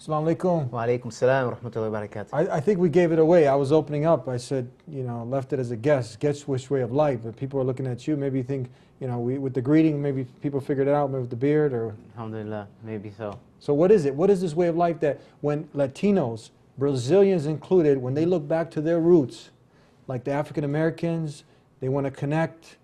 Assalamu alaikum. Wa alaikum salam wa rahmatullahi wa barakatuh. I think we gave it away. I was opening up. I said, left it as a guess which way of life. But people are looking at you. Maybe you think, with the greeting, maybe people figured it out, maybe with the beard or. Alhamdulillah, maybe so. So what is it? What is this way of life that when Latinos, Brazilians included, when they look back to their roots, like the African Americans, they want to connect,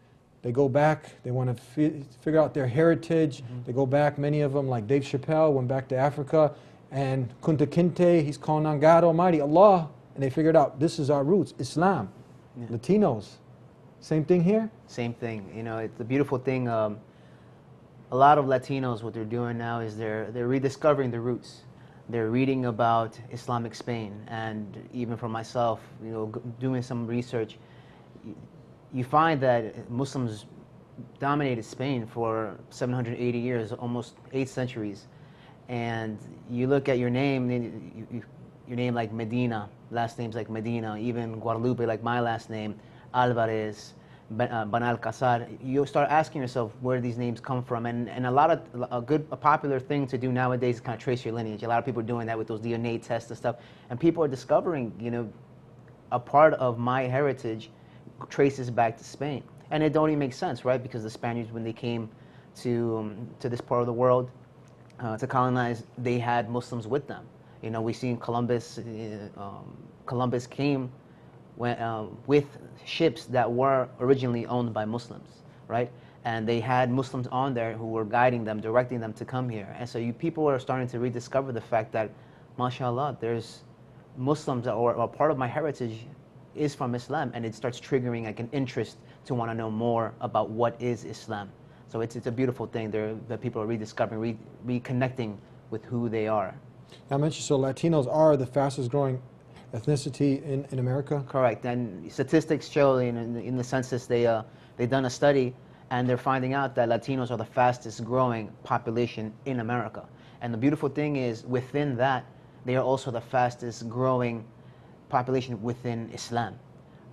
they go back, they want to figure out their heritage. They go back, many of them, like Dave Chappelle, went back to Africa. And Kunta Kinte, he's calling on God Almighty, Allah, and they figured out this is our roots, Islam. Yeah. Latinos, same thing here? Same thing. It's a beautiful thing. A lot of Latinos, what they're doing now is they're rediscovering the roots. They're reading about Islamic Spain, and even for myself, doing some research, you find that Muslims dominated Spain for 780 years, almost 8 centuries. And you look at your name, your name like Medina, last names like Medina, even Guadalupe like my last name, Alvarez, Benalcazar. You start asking yourself where these names come from, and a popular thing to do nowadays is kind of trace your lineage. A lot of people are doing that with those DNA tests and stuff, and people are discovering, a part of my heritage traces back to Spain, and it don't even make sense, right? Because the Spaniards, when they came to this part of the world, to colonize, they had Muslims with them. We seen Columbus. Columbus came with ships that were originally owned by Muslims, right? And they had Muslims on there who were guiding them, directing them to come here. And so people are starting to rediscover the fact that, mashallah, there's Muslims or a part of my heritage is from Islam, and it starts triggering like an interest to want to know more about what is Islam. So it's a beautiful thing that people are rediscovering, reconnecting with who they are. Now I mentioned, so Latinos are the fastest growing ethnicity in America? Correct, and statistics show in the census they've done a study, and they're finding out that Latinos are the fastest growing population in America. And the beautiful thing is, within that, they are also the fastest growing population within Islam.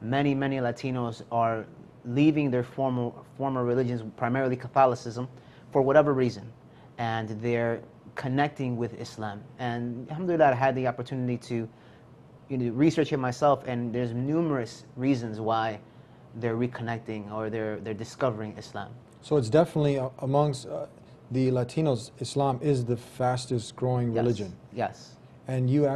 Many Latinos are leaving their former religions, primarily Catholicism, for whatever reason, and they're connecting with Islam. And alhamdulillah, I had the opportunity to research it myself, and there's numerous reasons why they're reconnecting or they're discovering Islam. So it's definitely amongst the Latinos, Islam is the fastest growing religion. Yes. And you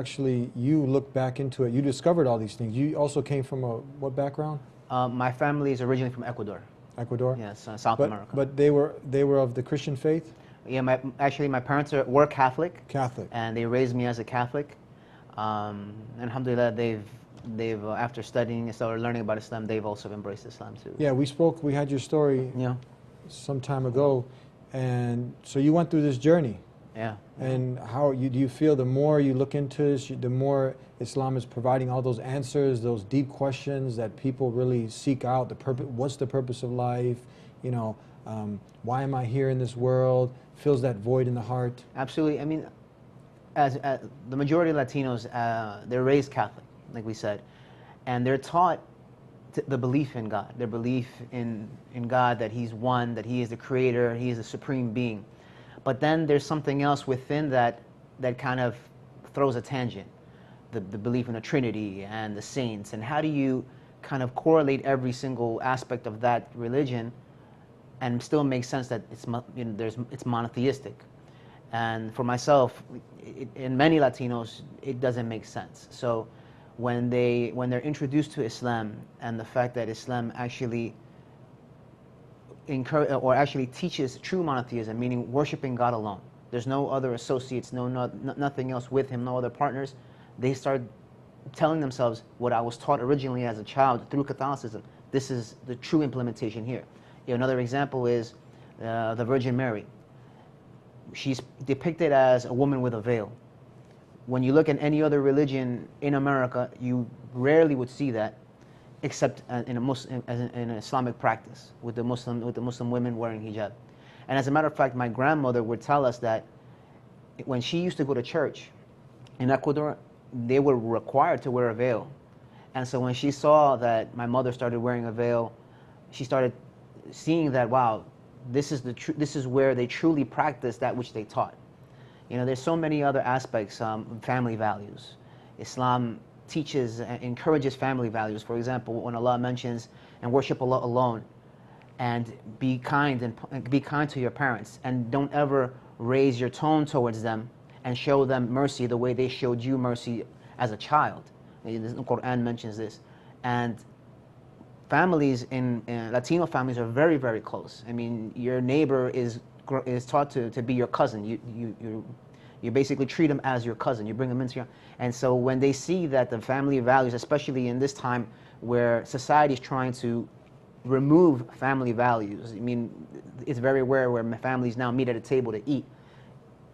looked back into it, you discovered all these things. You also came from what background? My family is originally from Ecuador. Ecuador? Yes, South America. But they were of the Christian faith? Yeah, my parents were Catholic. Catholic. And they raised me as a Catholic. And alhamdulillah, they've after studying and started learning about Islam, they've also embraced Islam too. Yeah, we had your story some time ago, and so you went through this journey. Yeah. And do you feel the more you look into this, the more Islam is providing all those answers, those deep questions that people really seek out? What's the purpose of life? Why am I here in this world? Fills that void in the heart. Absolutely. I mean, as the majority of Latinos, they're raised Catholic, like we said, and they're taught the belief in God, their belief in God, that He's one, that He is the Creator, He is the Supreme Being. But then there's something else within that kind of throws a tangent, the belief in the Trinity and the saints. And how do you kind of correlate every single aspect of that religion and still make sense that it's monotheistic? And for myself, in many Latinos, it doesn't make sense. So when they're introduced to Islam and the fact that Islam actually teaches true monotheism, meaning worshiping God alone. There's no other associates, nothing else with Him, no other partners. They start telling themselves what I was taught originally as a child through Catholicism. This is the true implementation here. Another example is the Virgin Mary. She's depicted as a woman with a veil. When you look at any other religion in America, you rarely would see that, except in an Islamic practice with the Muslim women wearing hijab. And as a matter of fact, my grandmother would tell us that when she used to go to church in Ecuador, they were required to wear a veil. And so when she saw that my mother started wearing a veil, she started seeing that, wow, this is where they truly practice that which they taught. You know, there's so many other aspects, family values. Islam teaches and encourages family values. For example, when Allah mentions and worship Allah alone, and be kind and be kind to your parents, and don't ever raise your tone towards them, and show them mercy the way they showed you mercy as a child. The Quran mentions this, and families in Latino families are very, very close. I mean, your neighbor is taught to be your cousin. You basically treat them as your cousin. You bring them into your, and so when they see that the family values, especially in this time where society is trying to remove family values. I mean, it's very rare where families now meet at a table to eat.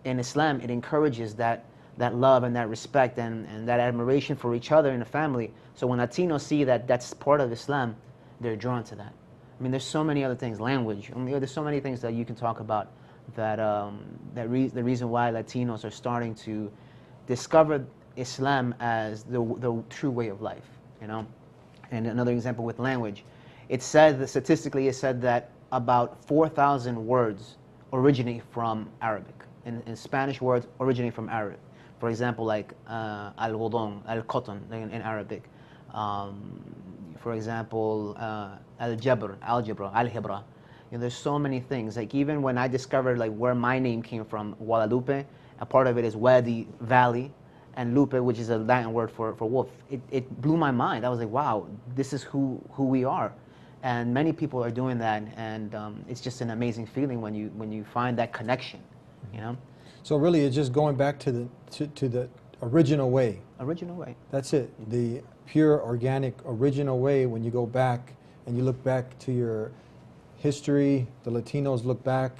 In Islam, it encourages that love and that respect and that admiration for each other in the family. So when Latinos see that that's part of Islam, they're drawn to that. I mean, there's so many other things, language. I mean, there's so many things that you can talk about that, the reason why Latinos are starting to discover Islam as the true way of life, you know? And another example with language. It's said, that statistically, it's said that about 4,000 words originate from Arabic. In Spanish, words originate from Arabic. For example, like al-ghudon, al-cotton in Arabic. For example, al-jabr, algebra, al-hibra. You know, there's so many things. Like even when I discovered like where my name came from, Guadalupe, a part of it is Wadi, valley, and lupe, which is a Latin word for wolf. It blew my mind. I was like, wow, this is who we are. And many people are doing that, and it's just an amazing feeling when you find that connection, you know. So really, it's just going back to the original way. Original way. That's it. The pure, organic, original way. When you go back and you look back to your history, the Latinos look back.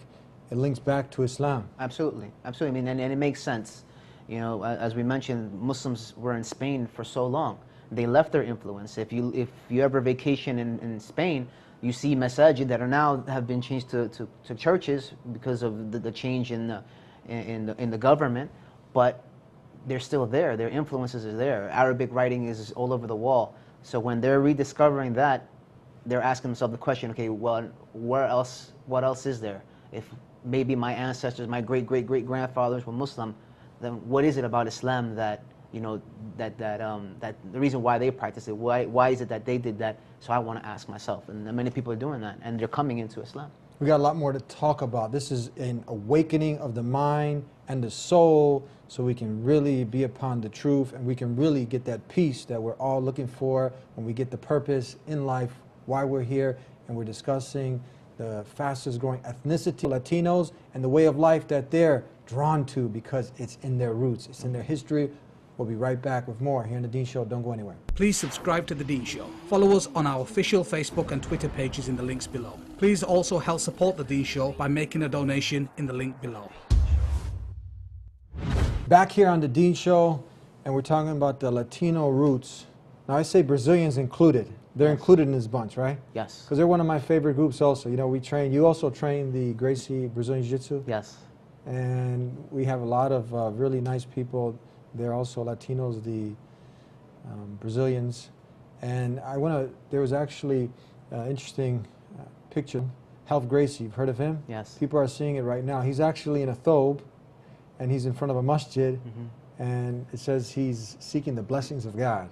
It links back to Islam. Absolutely, absolutely. I mean, and it makes sense. You know, as we mentioned, Muslims were in Spain for so long. They left their influence. If you ever vacation in Spain, you see masajid that are now have been changed to churches because of the change in the government, but they're still there. Their influences are there. Arabic writing is all over the wall. So when they're rediscovering that, they're asking themselves the question: okay, well, where else? What else is there? If maybe my ancestors, my great grandfathers were Muslim, then what is it about Islam that, you know, that the reason why they practice it? Why is it that they did that? So I want to ask myself, and many people are doing that, and they're coming into Islam. We got a lot more to talk about. This is an awakening of the mind and the soul, so we can really be upon the truth, and we can really get that peace that we're all looking for when we get the purpose in life, why we're here, and we're discussing the fastest growing ethnicity, Latinos, and the way of life that they're drawn to because it's in their roots, it's in their history. We'll be right back with more here in The Dean Show. Don't go anywhere. Please subscribe to The Dean Show. Follow us on our official Facebook and Twitter pages in the links below. Please also help support The Dean Show by making a donation in the link below. Back here on The Dean Show, and we're talking about the Latino roots. Now I say Brazilians included. They're included in this bunch, right? Yes. Because they're one of my favorite groups also. You know, you also train the Gracie Brazilian Jiu-Jitsu. Yes. And we have a lot of really nice people. They're also Latinos, the Brazilians. And there was actually an interesting picture. Health Gracie, you've heard of him? Yes. People are seeing it right now. He's actually in a thobe, and he's in front of a masjid, and it says he's seeking the blessings of God.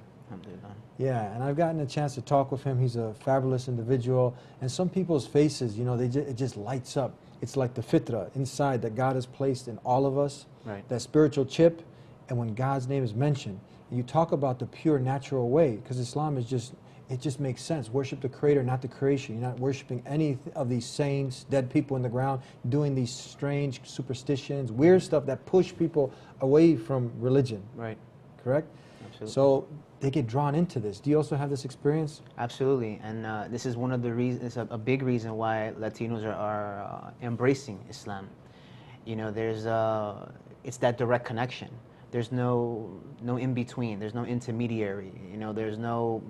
Yeah, and I've gotten a chance to talk with him. He's a fabulous individual. And some people's faces, you know, it just lights up. It's like the fitra inside that God has placed in all of us, Right. that spiritual chip. And when God's name is mentioned, you talk about the pure natural way, because Islam is it just makes sense. Worship the Creator, not the creation. You're not worshiping any of these saints, dead people in the ground, doing these strange superstitions, weird stuff that push people away from religion. Right. Correct? Absolutely. So they get drawn into this. Do you also have this experience? Absolutely, and this is one of the reasons. It's a big reason why Latinos are embracing Islam. You know, it's that direct connection. There's no in between. There's no intermediary. You know, there's no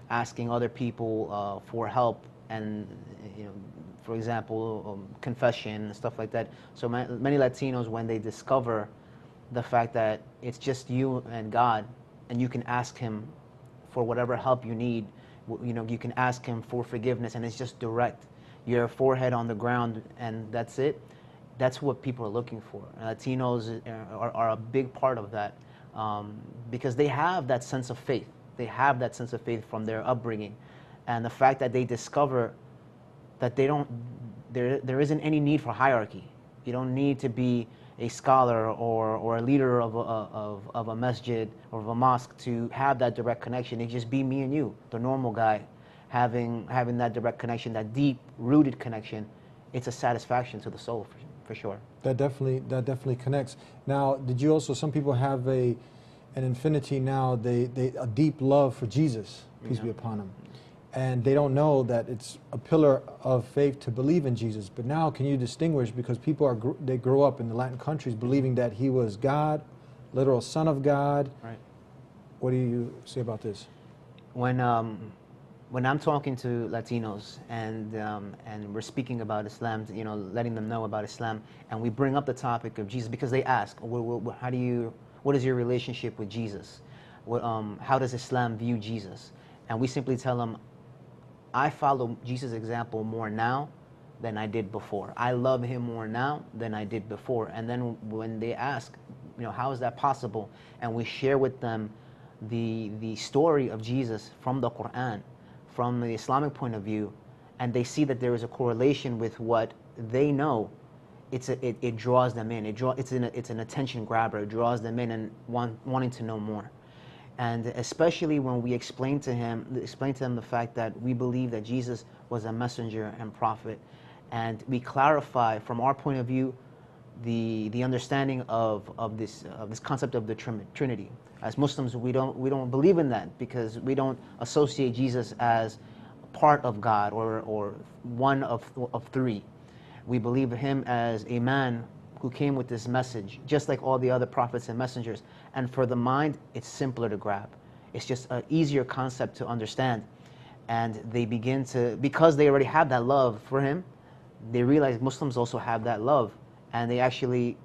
asking other people for help, and you know, for example, confession and stuff like that. So many Latinos, when they discover the fact that it's just you and God, and you can ask Him for whatever help you need, you know, you can ask Him for forgiveness, and it's just direct. Your forehead on the ground, and that's it. That's what people are looking for. Latinos are a big part of that, because they have that sense of faith. They have that sense of faith from their upbringing, and the fact that they discover that there isn't any need for hierarchy. You don't need to be a scholar or a leader of a masjid or of a mosque to have that direct connection. It just be me and you, the normal guy, having that direct connection, that deep rooted connection. It's a satisfaction to the soul for sure. That definitely connects. Now, did you also, some people have an infinity now, a deep love for Jesus, peace be upon him. And they don't know that it's a pillar of faith to believe in Jesus. But now, can you distinguish, because people they grow up in the Latin countries believing that he was God, literal Son of God. Right. What do you say about this? When I'm talking to Latinos and we're speaking about Islam, you know, letting them know about Islam, and we bring up the topic of Jesus because they ask, what is your relationship with Jesus? How does Islam view Jesus? And we simply tell them, I follow Jesus' example more now than I did before. I love him more now than I did before. And then when they ask, you know, how is that possible? And we share with them the story of Jesus from the Quran, from the Islamic point of view, and they see that there is a correlation with what they know, it draws them in. It's an attention grabber. It draws them in and wanting to know more. And especially when we explain to them the fact that we believe that Jesus was a messenger and prophet, and we clarify from our point of view the understanding of this concept of the Trinity. As Muslims, we don't believe in that because we don't associate Jesus as part of God or one of three. We believe him as a man who came with this message, just like all the other prophets and messengers. And for the mind, it's simpler to grab. It's just an easier concept to understand. And they begin to, because they already have that love for him, they realize Muslims also have that love, and they actually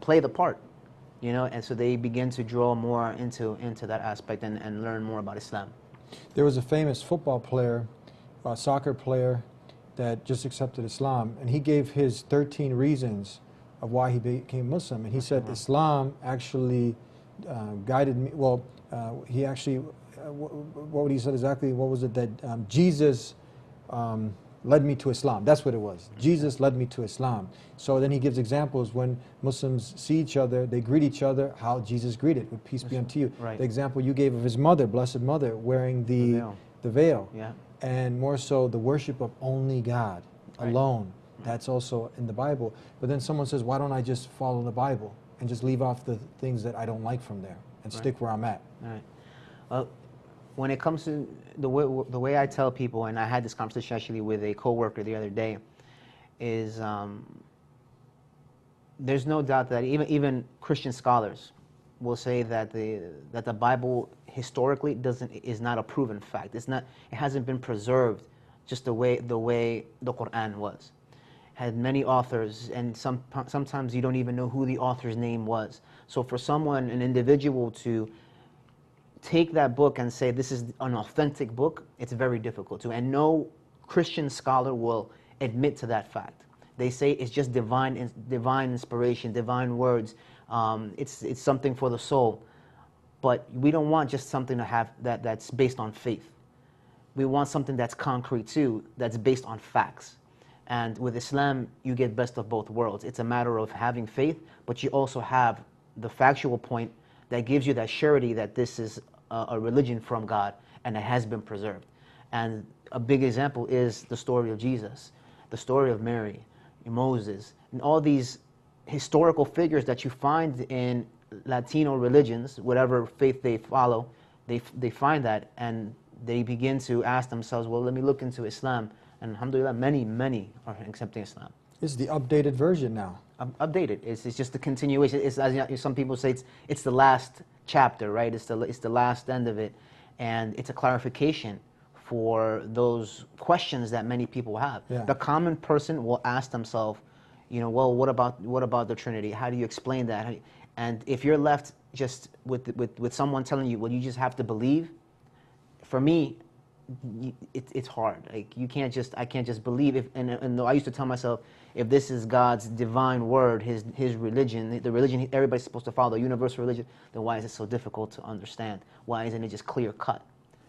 play the part, you know, and so they begin to draw more into that aspect and learn more about Islam. There was a famous football player, soccer player, that just accepted Islam, and he gave his 13 reasons of why he became Muslim, and he said Islam actually guided me. Well, he actually, what he said exactly, what was it that Jesus led me to Islam. That's what it was. Jesus led me to Islam. So then he gives examples when Muslims see each other, they greet each other, how Jesus greeted, with peace be unto you. Right. The example you gave of his mother, Blessed Mother, wearing the veil. Yeah. And more so the worship of only God alone. That's also in the Bible. But then someone says, why don't I just follow the Bible and just leave off the things that I don't like from there and stick where I'm at? Right. When it comes to the way I tell people, and I had this conversation actually with a coworker the other day, is there's no doubt that even Christian scholars will say that the Bible historically is not a proven fact. It hasn't been preserved just the way the Quran was. Had many authors, and sometimes you don't even know who the author's name was. So for someone, an individual, to take that book and say this is an authentic book, it's very difficult to. And no Christian scholar will admit to that fact. They say it's just divine inspiration, divine words. It's something for the soul. But we don't want just something to have that's based on faith. We want something that's concrete too, that's based on facts. And with Islam, you get best of both worlds. It's a matter of having faith, but you also have the factual point that gives you that surety that this is a religion from God and it has been preserved. And a big example is the story of Jesus, the story of Mary, Moses, and all these historical figures that you find in Latino religions, whatever faith they follow, they find that, and they begin to ask themselves, well, let me look into Islam. And alhamdulillah, many are accepting Islam. It's the updated version now. Updated. It's just the continuation. It's, as some people say, it's the last chapter, right? It's the last end of it, and it's a clarification for those questions that many people have. Yeah. The common person will ask themselves, you know, well, what about the Trinity? How do you explain that? And if you're left just with someone telling you, well, you just have to believe, for me, it's hard. Like I can't just believe if. And I used to tell myself, if this is God's divine word, His religion, the religion everybody's supposed to follow, the universal religion, then why is it so difficult to understand? Why isn't it just clear cut?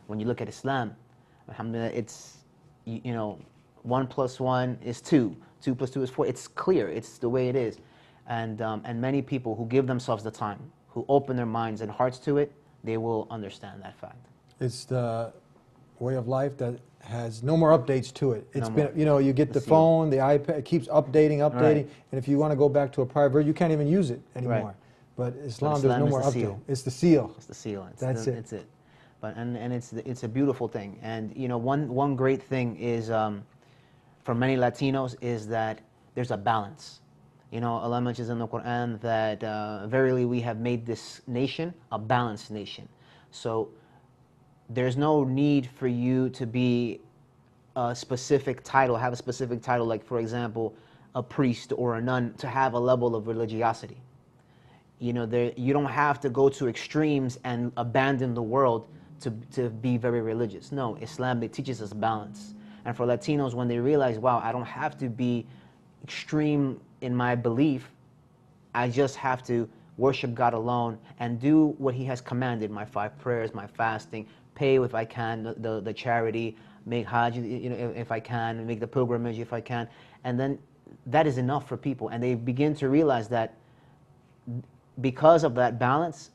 When you look at Islam, alhamdulillah, it's, you know, 1 + 1 is 2, 2 + 2 is 4. It's clear. It's the way it is, and many people who give themselves the time, who open their minds and hearts to it, they will understand that fact. It's the way of life that has no more updates to it. It's No been, more. you know, you get the seal. phone, the iPad, it keeps updating, Right. and if you want to go back to a prior version, you can't even use it anymore. Right. But Islam, there's Islam no is more the update. seal. It's the seal. It's the seal. It's That's it. It's it. But and it's a beautiful thing. And you know, one great thing is for many Latinos is that there's a balance. You know, Allah mentions in the Quran that verily we have made this nation a balanced nation. So there's no need for you to be a specific title, have a specific title, like for example, a priest or a nun, to have a level of religiosity. You know, you don't have to go to extremes and abandon the world to be very religious. No, Islam, it teaches us balance. And for Latinos, when they realize, wow, I don't have to be extreme in my belief, I just have to worship God alone and do what He has commanded, my 5 prayers, my fasting, pay if I can, the charity, make Hajj, you know, if I can, make the pilgrimage if I can. And then that is enough for people. And they begin to realize that because of that balance,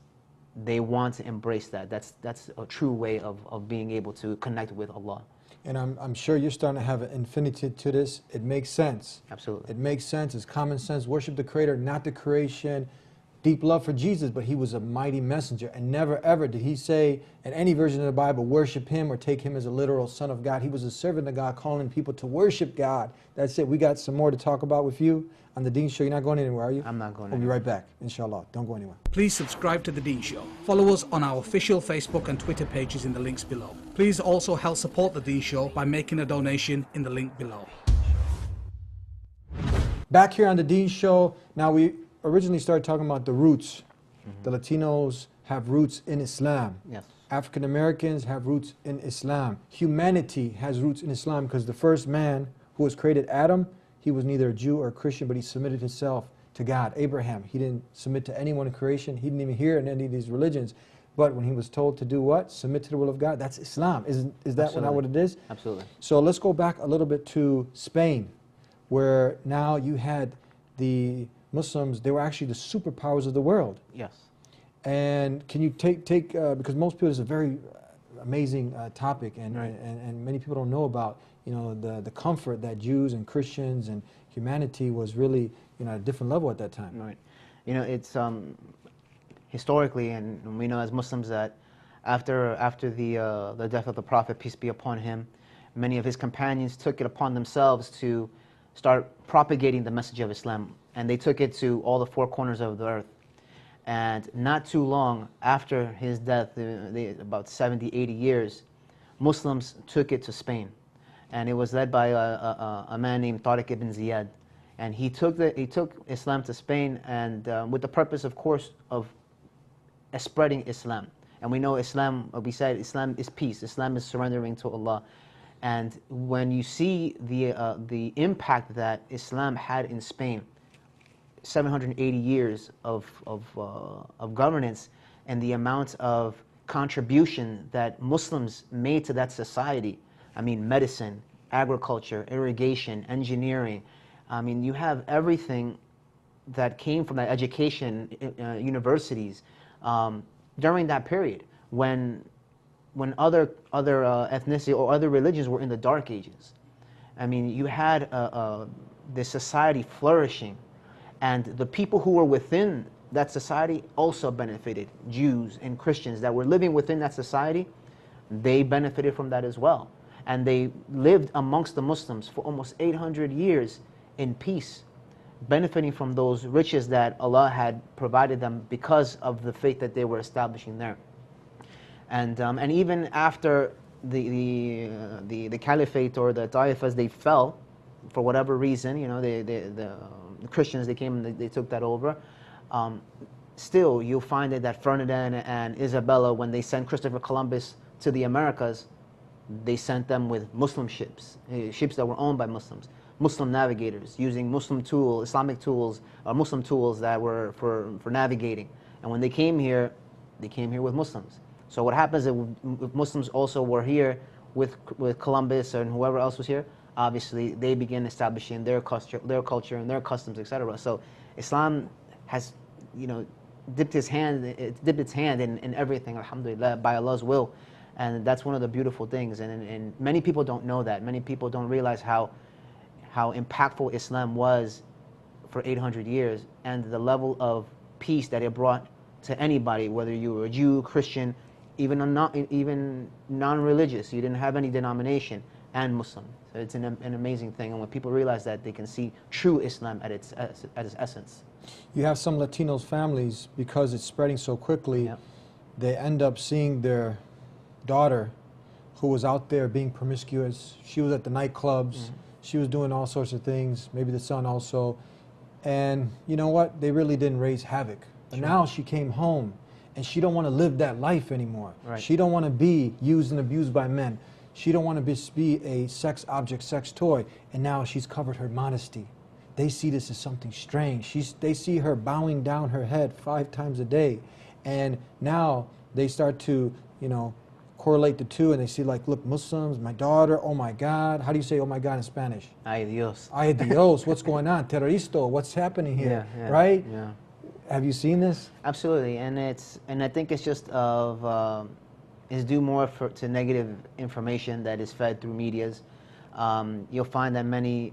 they want to embrace that. That's a true way of being able to connect with Allah. And I'm sure you're starting to have an infinity to this. It makes sense. Absolutely. It makes sense. It's common sense. Worship the Creator, not the creation. Deep love for Jesus, but He was a mighty messenger. And never ever did He say in any version of the Bible, worship Him or take Him as a literal Son of God. He was a servant of God, calling people to worship God. That's it. We got some more to talk about with you on The Dean Show. You're not going anywhere, are you? I'm not going We'll be anywhere. right back, inshallah. Don't go anywhere. Please subscribe to The Dean Show. Follow us on our official Facebook and Twitter pages in the links below. Please also help support The Dean Show by making a donation in the link below. Back here on The Dean Show. Now, we originally started talking about the roots. The Latinos have roots in Islam. Yes. African Americans have roots in Islam. Humanity has roots in Islam because the first man who was created, Adam, he was neither a Jew or a Christian, but he submitted himself to God. Abraham, he didn't submit to anyone in creation. He didn't even hear in any of these religions. But when he was told to do what? Submit to the will of God. That's Islam. Is that Absolutely. not what it is? Absolutely. So let's go back a little bit to Spain, where now you had the Muslims, they were actually the superpowers of the world. Yes. And can you take because most people, it's a very amazing topic, and, Right. and many people don't know about, you know, the comfort that Jews and Christians and humanity was really, you know, at a different level at that time. Right. You know, it's historically, and we know as Muslims that after the death of the Prophet, peace be upon him, many of his companions took it upon themselves to start propagating the message of Islam, and they took it to all the 4 corners of the earth. And not too long after his death, about 70, 80 years, Muslims took it to Spain. And it was led by a man named Tariq ibn Ziyad. And he took Islam to Spain, and with the purpose, of course, of spreading Islam. And we know Islam, we said Islam is peace. Islam is surrendering to Allah. And when you see the impact that Islam had in Spain, 780 years of governance, and the amount of contribution that Muslims made to that society. I mean, medicine, agriculture, irrigation, engineering. I mean, you have everything that came from that education, universities, during that period when other ethnicity or other religions were in the dark ages. I mean, you had this society flourishing, and the people who were within that society also benefited. Jews and Christians that were living within that society, they benefited from that as well. And they lived amongst the Muslims for almost 800 years in peace, benefiting from those riches that Allah had provided them because of the faith that they were establishing there. And even after the caliphate or the taifas, they fell for whatever reason, you know, the Christians, they came and they took that over. Still, you'll find that Ferdinand and Isabella, when they sent Christopher Columbus to the Americas, they sent them with Muslim ships, ships that were owned by Muslims, Muslim navigators using Muslim tools, Islamic tools, Muslim tools that were for navigating. And when they came here with Muslims. So what happens if Muslims also were here with Columbus and whoever else was here, obviously they begin establishing their culture and their customs, etc. So Islam has, dipped its hand in everything, alhamdulillah, by Allah's will. And that's one of the beautiful things. And many people don't know that. Many people don't realize how impactful Islam was for 800 years and the level of peace that it brought to anybody, whether you were a Jew, Christian, even non-religious, you didn't have any denomination, and Muslim. So it's an amazing thing. And when people realize that, they can see true Islam at its essence. You have some Latinos families, because it's spreading so quickly, Yep. they end up seeing their daughter who was out there being promiscuous. She was at the nightclubs. She was doing all sorts of things, maybe the son also. And you know what? They really didn't raise havoc. But now she came home and she don't want to live that life anymore. Right. She don't want to be used and abused by men. She don't want to be a sex object, sex toy. And now she's covered her modesty. They see this as something strange. They see her bowing down her head 5 times a day. And now they start to, correlate the two, and they see, like, look, Muslims, my daughter, oh my God. How do you say oh my God in Spanish? Ay Dios. Ay Dios, what's going on? Terroristo, what's happening here? Yeah, right? Yeah. Have you seen this? Absolutely, and I think it's just is due more to negative information that is fed through medias. You'll find that many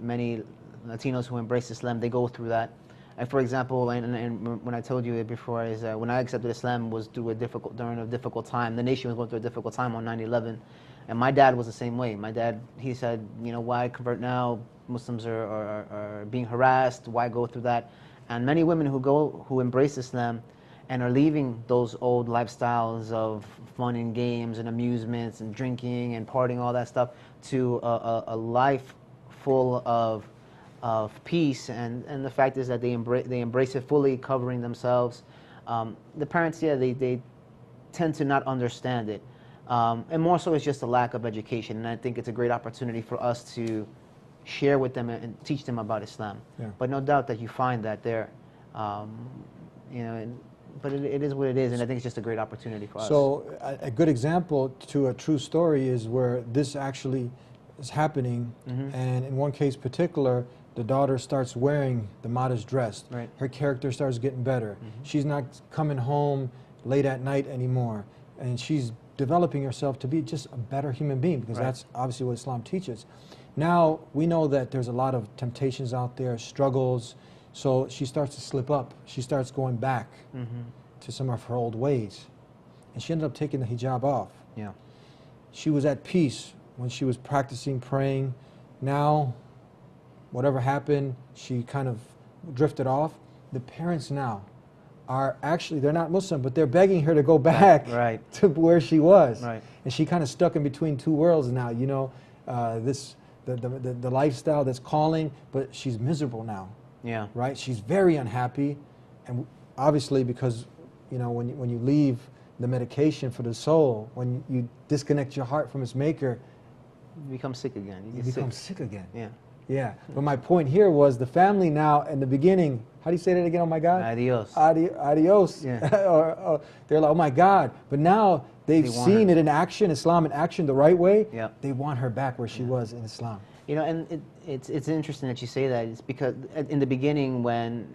Latinos who embrace Islam, they go through that. And for example, and when I told you it before, is when I accepted Islam was during a difficult time. The nation was going through a difficult time on 9/11, and my dad was the same way. My dad, he said, why convert now? Muslims are being harassed. Why go through that? And many women who embrace Islam and are leaving those old lifestyles of fun and games and amusements and drinking and partying, all that stuff, to a life full of peace, and the fact is that they embrace it fully, covering themselves. The parents, they tend to not understand it, and more so it's just a lack of education. And I think it's a great opportunity for us to share with them and teach them about Islam. Yeah. But no doubt that you find that there, but it is what it is, and I think it's just a great opportunity for us. So a good example to a true story is where this actually is happening, and in one case particular, the daughter starts wearing the modest dress. Right. Her character starts getting better. She's not coming home late at night anymore, and she's developing herself to be just a better human being, because Right. that's obviously what Islam teaches. Now, we know that there's a lot of temptations out there, struggles, so she starts to slip up. She starts going back to some of her old ways, and she ended up taking the hijab off. Yeah. She was at peace when she was practicing praying. Now, whatever happened, she kind of drifted off. The parents now are actually, they're not Muslim, but they're begging her to go back Right. to where she was. Right. And she kind of stuck in between two worlds now, the lifestyle that's calling, but she's miserable now, Yeah. right? She's very unhappy, and obviously because, when you leave the medication for the soul, when you disconnect your heart from its maker, You become sick again. you get become sick again. Yeah. Yeah, but my point here was the family now in the beginning, how do you say that again? Oh my God? Adios. Adios. Yeah. or they're like, oh my God. But now they've They want seen her. it in action, Islam in action the right way. Yeah. They want her back where she was in Islam. And it's interesting that you say that. It's because in the beginning, when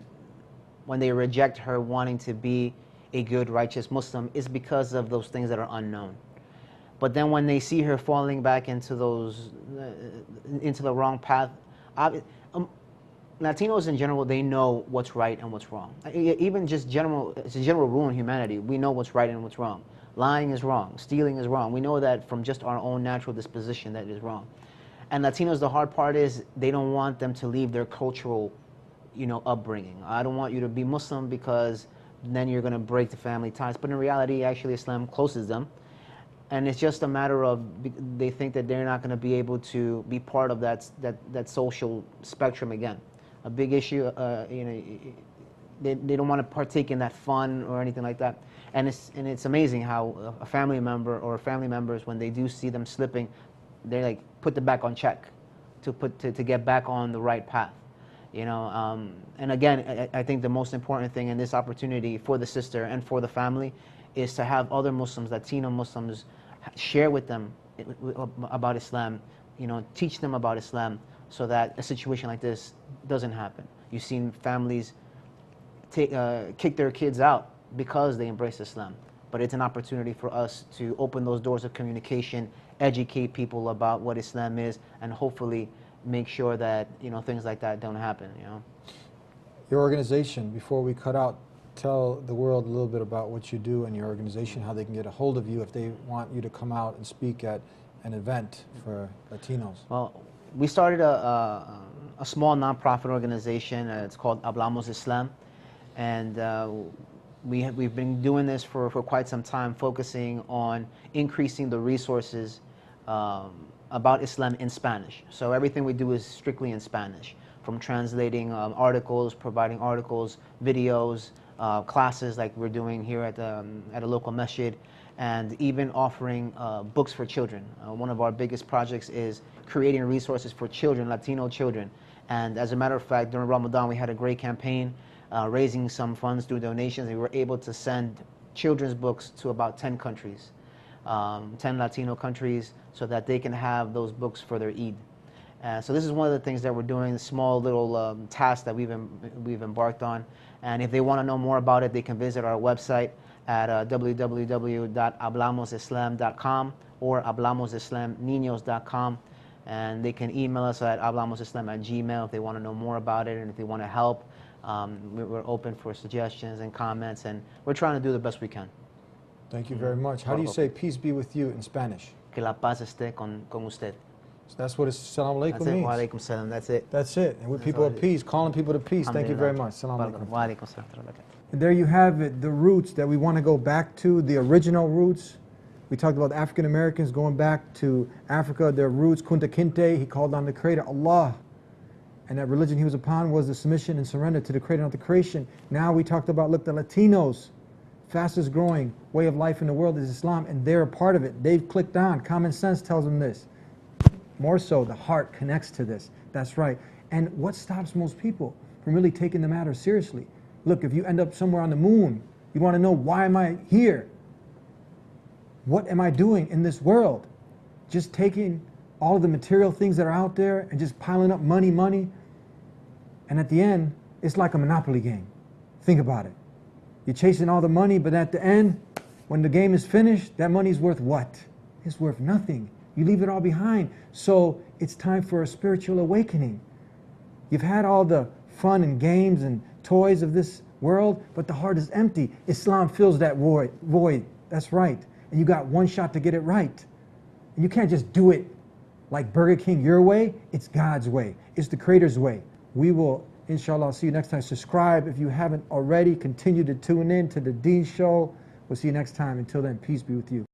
they reject her wanting to be a good, righteous Muslim, is because of those things that are unknown. But then when they see her falling back into into the wrong path, Latinos in general, they know what's right and what's wrong. Even just it's a general rule in humanity. We know what's right and what's wrong. Lying is wrong. Stealing is wrong. We know that from just our own natural disposition that it is wrong. And Latinos, the hard part is they don't want them to leave their cultural, upbringing. I don't want you to be Muslim because then you're going to break the family ties. But in reality, actually, Islam closes them. And it's just a matter of they think that they're not going to be able to be part of that social spectrum again. A big issue, they don't want to partake in that fun or anything like that. And it's amazing how a family member or family members, when they do see them slipping, they like put them back on check to get back on the right path. And again, I think the most important thing in this opportunity for the sister and for the family is to have other Muslims, Latino Muslims, share with them about Islam, teach them about Islam, so that a situation like this doesn't happen. You've seen families kick their kids out because they embrace Islam. But it's an opportunity for us to open those doors of communication, educate people about what Islam is, and hopefully make sure that things like that don't happen. Your organization, before we cut out, tell the world a little bit about what you do and your organization, how they can get a hold of you if they want you to come out and speak at an event for Latinos. Well, we started a small nonprofit organization. It's called Hablamos Islam, and we've been doing this for quite some time, focusing on increasing the resources about Islam in Spanish. So everything we do is strictly in Spanish, from translating articles, providing articles, videos, classes like we're doing here at a local masjid, and even offering books for children. One of our biggest projects is creating resources for children, Latino children. And as a matter of fact, during Ramadan, we had a great campaign raising some funds through donations. We were able to send children's books to about 10 countries, 10 Latino countries, so that they can have those books for their Eid. So this is one of the things that we're doing, the small little task that we've embarked on. And if they want to know more about it, they can visit our website at www.hablamosislam.com or hablamosislamninos.com. And they can email us at hablamosislam@gmail.com if they want to know more about it and if they want to help. We're open for suggestions and comments, and we're trying to do the best we can. Thank you very much. How do you say peace be with you in Spanish? Que la paz esté con usted. So that's what Assalamu alaikum That's it. means. Wa alaikum salam. That's it. That's it. And we're people of peace, calling people to peace. Thank you very much. Assalamu alaikum. Wa alaikum salam. And there you have it, the roots that we want to go back to, the original roots. We talked about African Americans going back to Africa, their roots, Kunta Kinte, he called on the Creator, Allah. And that religion he was upon was the submission and surrender to the Creator, not the creation. Now we talked about, look, the Latinos, fastest growing way of life in the world is Islam, and they're a part of it. They've clicked on. Common sense tells them this. More so, the heart connects to this. That's right. And what stops most people from really taking the matter seriously? Look, if you end up somewhere on the moon, you want to know, why am I here? What am I doing in this world? Just taking all of the material things that are out there and just piling up money. And at the end, it's like a Monopoly game. Think about it. You're chasing all the money, but at the end, when the game is finished, that money's worth what? It's worth nothing. You leave it all behind. So it's time for a spiritual awakening. You've had all the fun and games and toys of this world, but the heart is empty. Islam fills that void. That's right. And you got one shot to get it right. And you can't just do it like Burger King your way. It's God's way. It's the Creator's way. We will, inshallah, see you next time. Subscribe if you haven't already. Continue to tune in to the Deen Show. We'll see you next time. Until then, peace be with you.